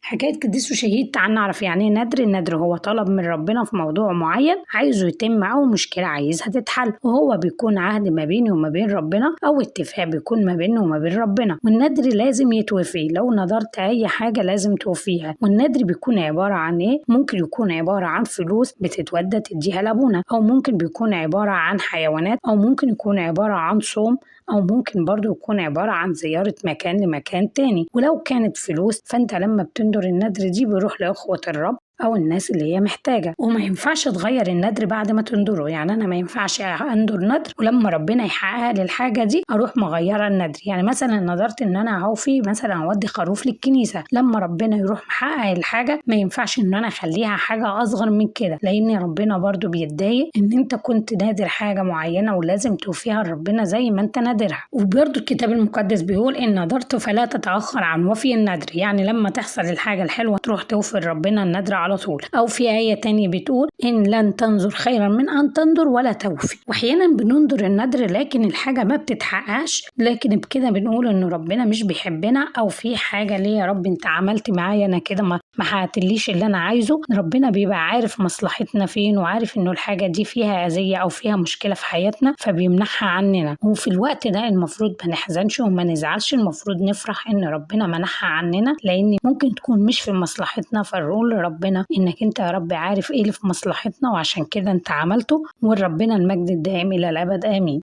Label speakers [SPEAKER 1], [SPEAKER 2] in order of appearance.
[SPEAKER 1] حكاية قديس وشهيد. تعال نعرف يعني ايه ندر. الندر هو طلب من ربنا في موضوع معين عايزه يتم أو مشكلة عايزها تتحل، وهو بيكون عهد ما بيني وما بين ربنا أو اتفاق بيكون ما بيني وما بين ربنا، والندر لازم يتوفي. لو نذرت أي حاجة لازم توفيها. والندر بيكون عبارة عن ايه؟ ممكن يكون عبارة عن فلوس بتتودى تديها لأبونا، أو ممكن بيكون عبارة عن حيوانات، أو ممكن يكون عبارة عن صوم، أو ممكن برضو يكون عبارة عن زيارة مكان لمكان تاني. ولو كانت فلوس فأنت لما بتندر الندر دي بيروح لإخوة الرب أو الناس اللي هي محتاجة، وما ينفعش تغير الندر بعد ما تندره. يعني أنا ما ينفعش أندر ندر ولما ربنا يحقق لي الحاجة دي أروح مغيرة الندر. يعني مثلا نظرت إن أنا هوفي مثلا أودي خروف للكنيسة، لما ربنا يروح محقق الحاجة ما ينفعش إن أنا أخليها حاجة أصغر من كده، لأن ربنا برضو بيتضايق إن أنت كنت نادر حاجة معينة ولازم توفيها لربنا زي ما أنت نادرها. وبرضو الكتاب المقدس بيقول إن نذرت فلا تتأخر عن وفي الندر، يعني لما تحصل الحاجة الحلوة تروح توفي لربنا الندر على طول. أو في آية تانية بتقول إن لن تنظر خيرا من أن تنظر ولا توفي. وأحيانا بننظر الندر لكن الحاجة ما بتتحققش، لكن بكده بنقول إن ربنا مش بيحبنا، أو في حاجة ليه يا رب أنت عملت معايا أنا كده ما حققتليش اللي أنا عايزه. ربنا بيبقى عارف مصلحتنا فين، وعارف إنه الحاجة دي فيها أذية أو فيها مشكلة في حياتنا فبيمنحها عننا. وفي الوقت ده المفروض ما نحزنش وما نزعلش، المفروض نفرح إن ربنا منحها عننا، لأن ممكن تكون مش في مصلحتنا. فنقول لربنا إنك أنت يا رب عارف إيه اللي في مصلحتنا، وعشان كده أنت عملته، ولربنا المجد الدائم إلى الأبد آمين.